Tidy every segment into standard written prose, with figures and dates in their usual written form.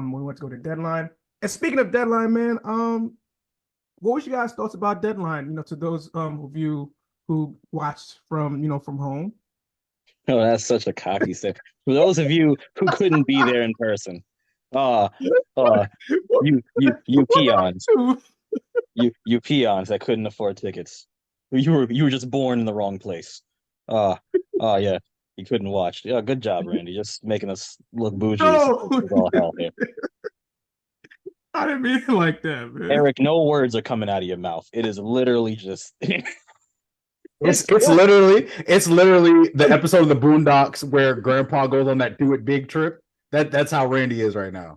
when we went to go to Deadline. And speaking of Deadline, man, what was your guys' thoughts about Deadline? To those of you who watched from home. Oh, that's such a cocky thing. For those of you who couldn't be there in person, uh, uh, you peons, you peons that couldn't afford tickets. You were just born in the wrong place. Uh, yeah, you couldn't watch. Yeah, good job, Randy. Just making us look bougie as No, all hell here. I didn't mean it like that, man. Eric, no words are coming out of your mouth. It is literally just It's literally the episode of the Boondocks where Grandpa goes on that do it big trip. That's how Randy is right now.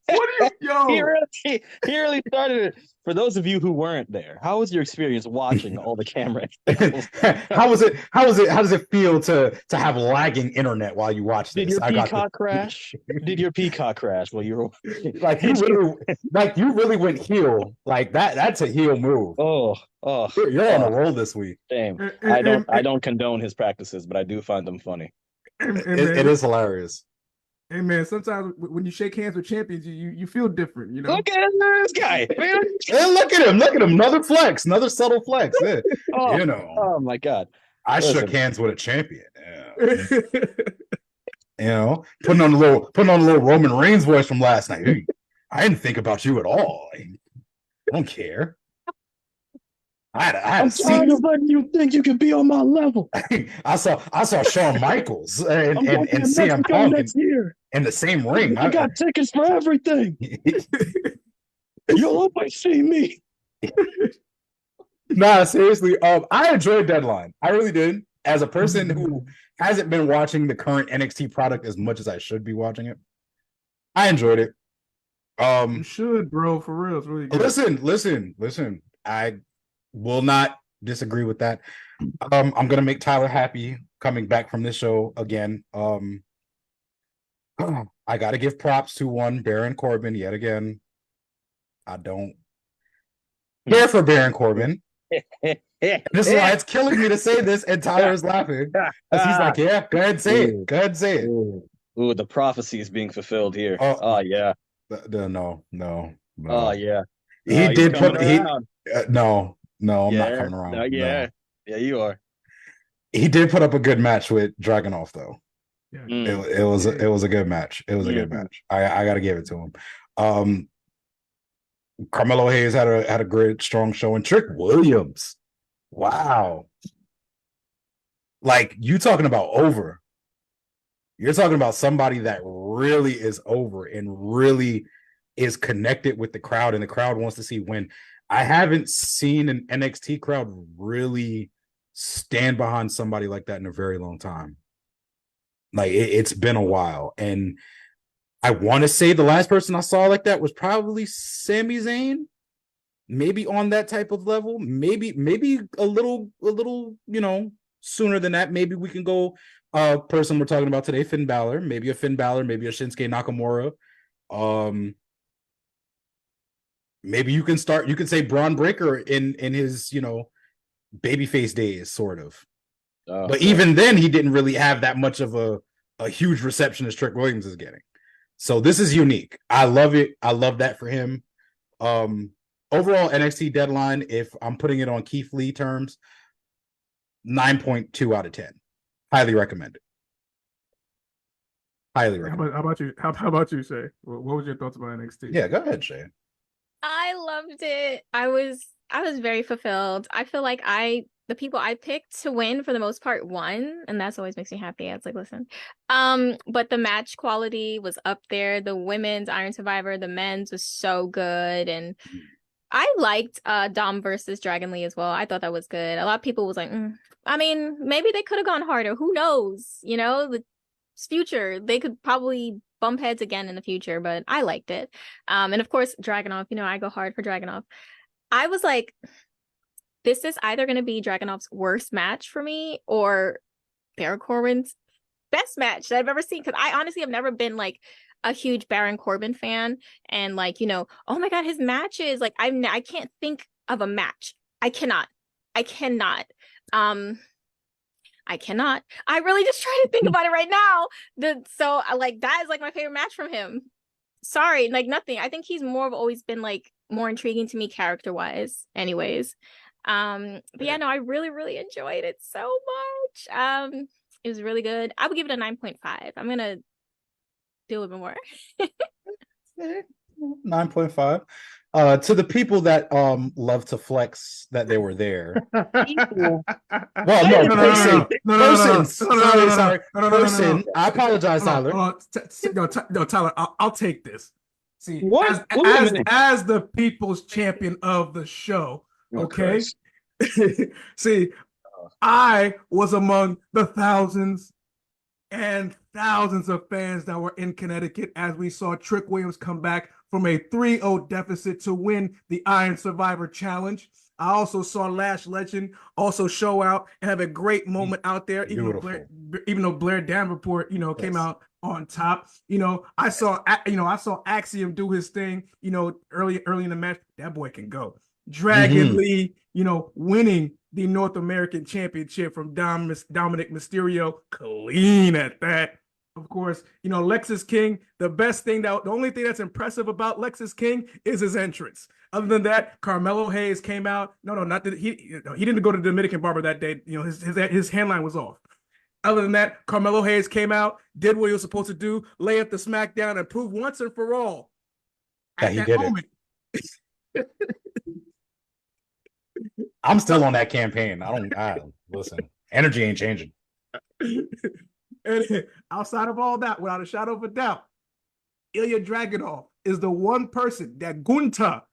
What are you, he yo? really started it. For those of you who weren't there, how was your experience watching all the camera angles? How was it? How does it feel to have lagging internet while you watch this? Did your peacock crash? Did your peacock crash while you were like you really went heel like that? That's a heel move. Oh, You're on a roll this week. Damn. And, I don't condone his practices, but I do find them funny. It is hilarious. Hey man, sometimes when you shake hands with champions, you feel different, Look at this guy, man. Hey, look at him! Look at him! Another flex, another subtle flex. Yeah. Oh, Oh my God. I Listen. shook hands with a champion. Putting on a little Roman Reigns voice from last night. Hey, I didn't think about you at all. I don't care. I had a seat. Letting you think you could be on my level. I saw Shawn Michaels and CM Punk in the same ring. I got tickets for everything. You'll always see me. Nah, seriously. I enjoyed Deadline. I really did. As a person who hasn't been watching the current NXT product as much as I should be watching it, I enjoyed it. You should, bro, for real. It's really good. Listen. I will not disagree with that. I'm gonna make Tyler happy coming back from this show again. I gotta give props to one Baron Corbin yet again. I don't care for Baron Corbin. This is why it's killing me to say this, and Tyler is laughing because he's like, "Yeah, go ahead and say it. Go ahead and say it." Ooh, the prophecy is being fulfilled here. Oh yeah. No. Oh yeah. He did put no, I'm yeah. not coming around. Yeah, No. Yeah, you are. He did put up a good match with Dragunov, though. Yeah. It was a good match. It was a good match. I got to give it to him. Carmelo Hayes had a great strong show, and Trick Williams. Wow. Like, you talking about over. You're talking about somebody that really is over and really is connected with the crowd, and the crowd wants to see win. I haven't seen an NXT crowd really stand behind somebody like that in a very long time. Like, it's been a while. And I want to say the last person I saw like that was probably Sami Zayn. Maybe on that type of level. Maybe a little, sooner than that. Maybe we can go person we're talking about today, Finn Balor. Maybe a Finn Balor, maybe a Shinsuke Nakamura. Maybe you can say Braun Breaker in his, babyface days, sort of. But even then, he didn't really have that much of a huge reception as Trick Williams is getting. So this is unique. I love it. I love that for him. Overall, NXT Deadline, if I'm putting it on Keith Lee terms, 9.2 out of 10. Highly recommend it. Highly recommend. How about you? How about you, Shay? What was your thoughts about NXT? Yeah, go ahead, Shay. I loved it. I was very fulfilled. I feel like the people I picked to win for the most part won, and that's always makes me happy. It's like, listen. But the match quality was up there. The women's Iron Survivor, the men's was so good, and I liked Dom versus Dragon Lee as well. I thought that was good. A lot of people was like, I mean, maybe they could have gone harder. Who knows? The future, they could probably bump heads again in the future, but I liked it. And of course, Dragunov, I go hard for Dragunov. I was like, this is either going to be Dragunov's worst match for me or Baron Corbin's best match that I've ever seen. Because I honestly have never been like a huge Baron Corbin fan. And like, oh my God, his matches, like I can't think of a match. I cannot. I really just try to think about it right now. So like that is like my favorite match from him. sorry, like nothing. I think he's more of always been like more intriguing to me character wise, anyways. But yeah, no, I really, really enjoyed it so much. It was really good. I would give it a 9.5. I'm gonna do a little bit more. 9.5. To the people that love to flex that they were there. Well, no, person. Sorry. Person. I apologize, Tyler. No, Tyler, I'll take this. See, What? as the people's champion of the show, okay? See, I was among the thousands and thousands of fans that were in Connecticut as we saw Trick Williams come back from a 3-0 deficit to win the Iron Survivor Challenge. I also saw Lash Legend also show out and have a great moment out there, even though Blair Davenport, came out on top. I saw Axiom do his thing, early in the match. That boy can go. Dragon Lee, winning the North American Championship from Dominic Mysterio, clean at that. Of course, Lexus King, the only thing that's impressive about Lexus King is his entrance. Other than that, Carmelo Hayes came out. He didn't go to the Dominican barber that day. His handline was off. Other than that, Carmelo Hayes came out, did what he was supposed to do, lay up the SmackDown and prove once and for all that he did it. I'm still on that campaign. I listen. Energy ain't changing. And outside of all that, without a shadow of a doubt, Ilya Dragunov is the one person that Gunta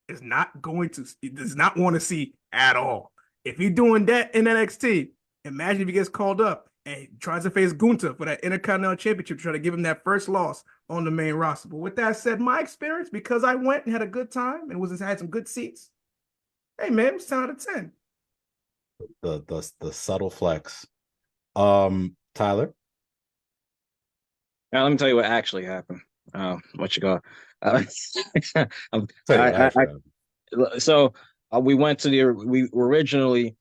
does not want to see at all. If he's doing that in NXT, imagine if he gets called up and tries to face Gunta for that Intercontinental Championship, try to give him that first loss on the main roster. But with that said, my experience, because I went and had a good time and had some good seats, hey man, it was 10 out of 10. The subtle flex. Tyler? Now let me tell you what actually happened. What you got? So we went to we originally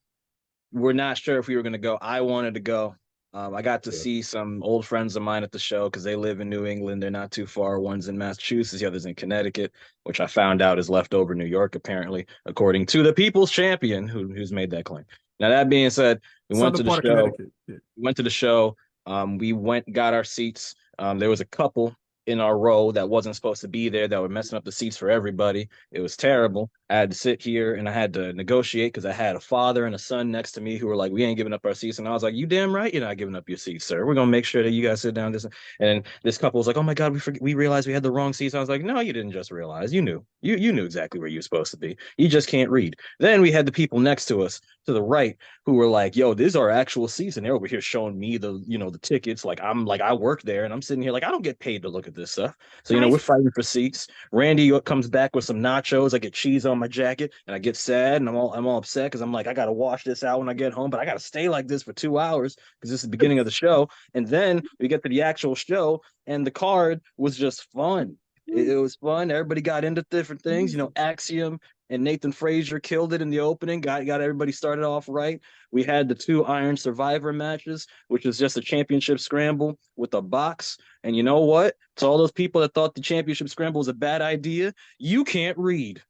were not sure if we were going to go. I wanted to go. I got to see some old friends of mine at the show because they live in New England. They're not too far. One's in Massachusetts, the other's in Connecticut, which I found out is leftover New York, apparently, according to the People's Champion, who's made that claim. Now, that being said, we went to the show. Yeah. We went to the show. We got our seats. There was a couple in our row that wasn't supposed to be there that were messing up the seats for everybody. It was terrible. I had to sit here and I had to negotiate because I had a father and a son next to me who were like, we ain't giving up our seats. And I was like, you damn right you're not giving up your seats, sir. We're going to make sure that you guys sit down. And this couple was like, oh my God, we realized we had the wrong seats. I was like, no, you didn't just realize. You knew. You knew exactly where you were supposed to be. You just can't read. Then we had the people next to us to the right who were like, yo, these are actual seats. And they're over here showing me the tickets. Like, I work there and I'm sitting here like, I don't get paid to look at this stuff. So, we're fighting for seats. Randy comes back with some nachos. I get cheese on my jacket and I get sad and I'm all upset because I'm like, I got to wash this out when I get home, but I got to stay like this for 2 hours because this is the beginning of the show. And then we get to the actual show and the card was just fun. It was fun. Everybody got into different things. Axiom and Nathan Frazier killed it in the opening. Got everybody started off right. We had the 2 Iron Survivor matches, which was just a championship scramble with a box. And you know what? To all those people that thought the championship scramble was a bad idea, you can't read.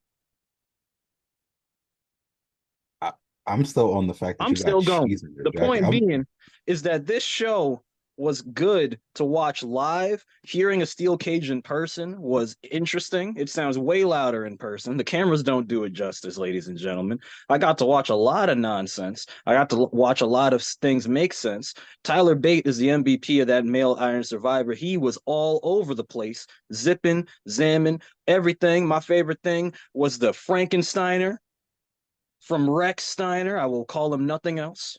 I'm still on the fact that I'm still going. The point being is that this show was good to watch live. Hearing a steel cage in person was interesting. It sounds way louder in person. The cameras don't do it justice, ladies and gentlemen. I got to watch a lot of nonsense. I got to watch a lot of things make sense. Tyler Bate is the MVP of that male Iron Survivor. He was all over the place, zipping, zamming, everything. My favorite thing was the Frankensteiner from Rex Steiner. I will call him nothing else.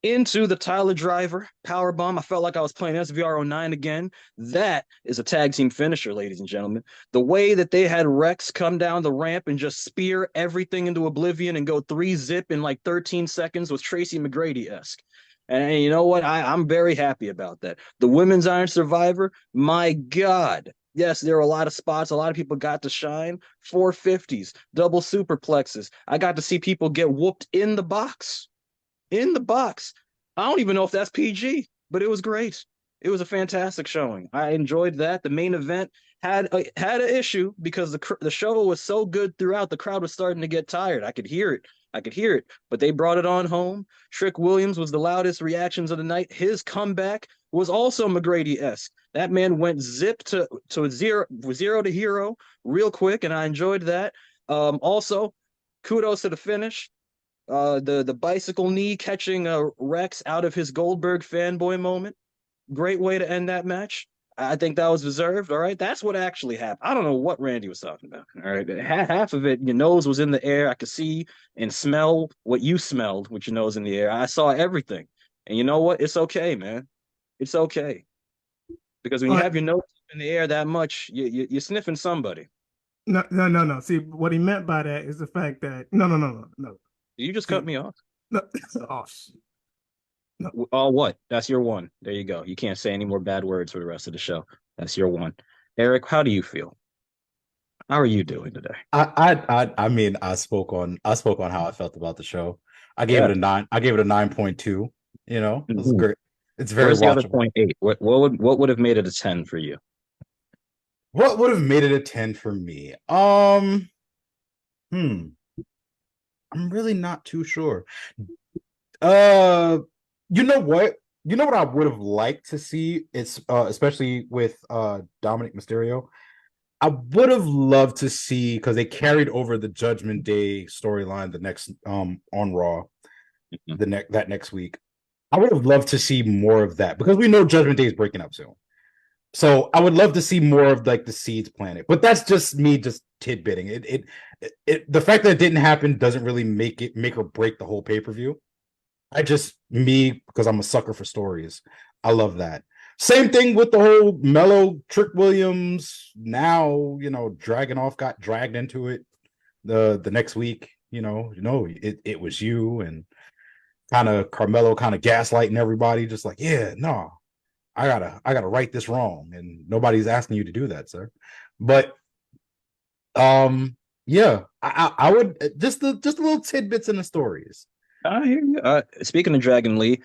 Into the Tyler Driver powerbomb. I felt like I was playing SVR09 again. That is a tag team finisher, ladies and gentlemen. The way that they had Rex come down the ramp and just spear everything into oblivion and go 3-zip in like 13 seconds was Tracy McGrady-esque. And you know what? I'm very happy about that. The women's Iron Survivor, my God. Yes, there were a lot of spots. A lot of people got to shine. 450s, double superplexes. I got to see people get whooped in the box. In the box. I don't even know if that's PG, but it was great. It was a fantastic showing. I enjoyed that. The main event had an issue because the show was so good throughout. The crowd was starting to get tired. I could hear it. But they brought it on home. Trick Williams was the loudest reactions of the night. His comeback was also McGrady-esque. That man went zip to zero to hero real quick, and I enjoyed that. Also, kudos to the finish. The bicycle knee catching Rex out of his Goldberg fanboy moment. Great way to end that match. I think that was deserved. All right. That's what actually happened. I don't know what Randy was talking about. All right. Half of it, your nose was in the air. I could see and smell what you smelled with your nose in the air. I saw everything. And you know what? It's okay, man. It's okay. Because when you have your nose in the air that much, you're sniffing somebody. No. See, what he meant by that is the fact that no. You just cut me off. No. Oh, shit. No. Oh, what? That's your one. There you go. You can't say any more bad words for the rest of the show. That's your one. Eric, how do you feel? How are you doing today? I mean, I spoke on how I felt about the show. I gave it a 9. I gave it a 9.2. You know, it was great. It's very Where's watchable. The other 0.8? What would have made it a 10 for you? What would have made it a 10 for me? I'm really not too sure. You know what? I would have liked to see, it's especially with Dominic Mysterio. I would have loved to see, because they carried over the Judgment Day storyline the next on Raw, that next week. I would have loved to see more of that, because we know Judgment Day is breaking up soon. So I would love to see more of like the seeds planted. But that's just me just tidbitting. The fact that it didn't happen doesn't really make or break the whole pay-per-view. Because I'm a sucker for stories. I love that. Same thing with the whole Mello Trick Williams. Now, Dragunov got dragged into it the next week. It was you, and kind of Carmelo kind of gaslighting everybody, just like, yeah, no, I gotta right this wrong, and nobody's asking you to do that, sir. But yeah, I would just the little tidbits in the stories. I hear you. Speaking of Dragon Lee,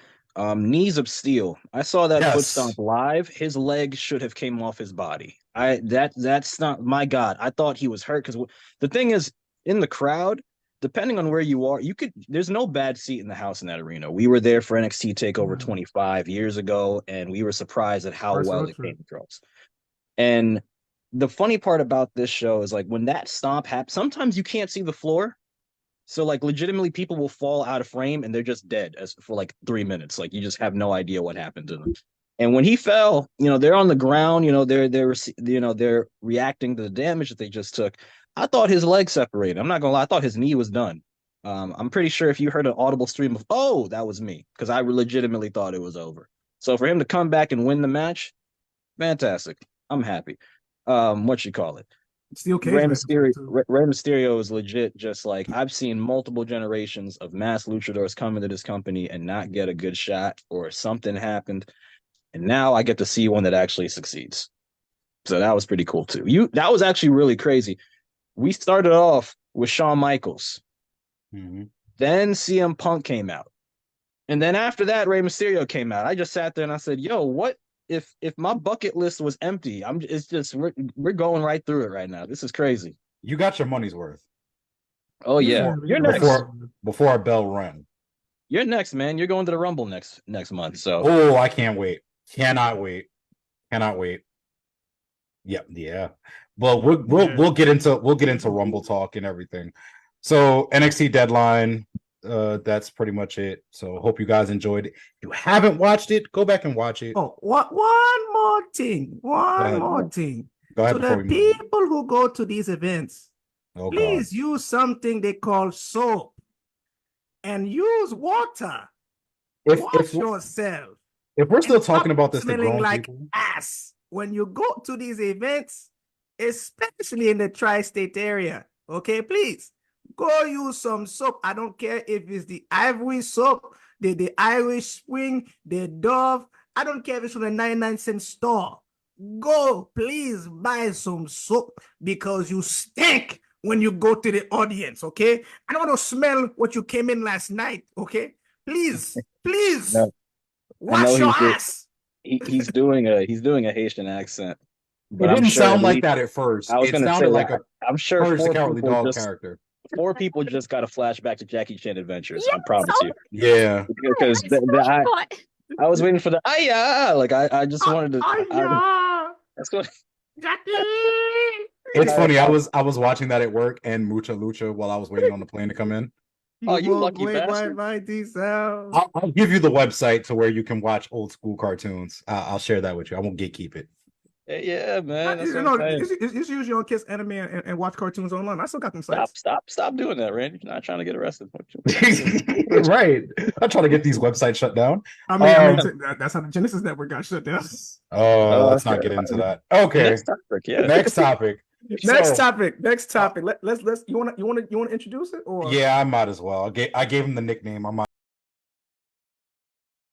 knees of steel. I saw that foot stomp live. His leg should have came off his body. That's not, my God. I thought he was hurt, because the thing is, in the crowd, depending on where you are, there's no bad seat in the house in that arena. We were there for NXT TakeOver 25 years ago, and we were surprised at how well it came across. And the funny part about this show is, like, when that stomp happens, sometimes you can't see the floor. So, like, legitimately, people will fall out of frame and they're just dead for like 3 minutes. Like, you just have no idea what happened to them. And when he fell, they're on the ground. They're reacting to the damage that they just took. I thought his leg separated. I'm not gonna lie. I thought his knee was done. I'm pretty sure if you heard an audible stream of, "Oh, that was me," because I legitimately thought it was over. So for him to come back and win the match, fantastic. I'm happy. What you call it? Rey Mysterio is legit. Just like, I've seen multiple generations of mass luchadors come into this company and not get a good shot, or something happened, and now I get to see one that actually succeeds. So that was pretty cool too. That was actually really crazy. We started off with Shawn Michaels, then CM Punk came out, and then after that, Rey Mysterio came out. I just sat there and I said, "Yo, what? If my bucket list was empty, we're going right through it right now. This is crazy." You got your money's worth. Oh yeah, you're next. Before our bell rang. You're next, man. You're going to the Rumble next month. So I can't wait. Cannot wait. Yeah. Well, we'll get into Rumble talk and everything. So NXT Deadline, that's pretty much it. So hope you guys enjoyed it. If you haven't watched it, go back and watch it. Oh, one more thing. Go ahead. So the people who go to these events, please use something they call soap, and use water. Wash yourself. If we're still talking about this, smelling like ass when you go to these events, especially in the tri-state area. Okay, please go use some soap. I don't care if it's the Ivory soap, the Irish Spring, the Dove. I don't care if it's from the 99-cent store. Go, please buy some soap, because you stink when you go to the audience. Okay, I don't want to smell what you came in last night. Okay, please, no. Wash your ass. He's doing a Haitian accent. But It I'm didn't sure sound at like least- that at first. I was It gonna sounded say like that. a I'm sure Courage the four Cowardly people Dog just character. just got a flashback to Jackie Chan Adventures. I Yes, promise oh you. Yeah. Because That's what I thought. I was waiting for the like I just wanted to. That's what. Jackie. It's funny. I was watching that at work and Mucha Lucha while I was waiting on the plane to come in. Oh, you won't lucky wait bastard. my cells. I'll give you the website to where you can watch old school cartoons. I'll share that with you. I won't gatekeep it. Yeah, man. That's You what know, I'm saying. it's usually on Kiss Anime and watch cartoons online. I still got them sites. Stop doing that, Randy. You're not trying to get arrested. Right. I'm trying to get these websites shut down. I mean, that's how the Genesis Network got shut down. Let's not get into that. Okay. Next topic. Yeah. Next topic. Next topic. Let's you want to introduce it or Yeah, I might as well. I gave him the nickname. I might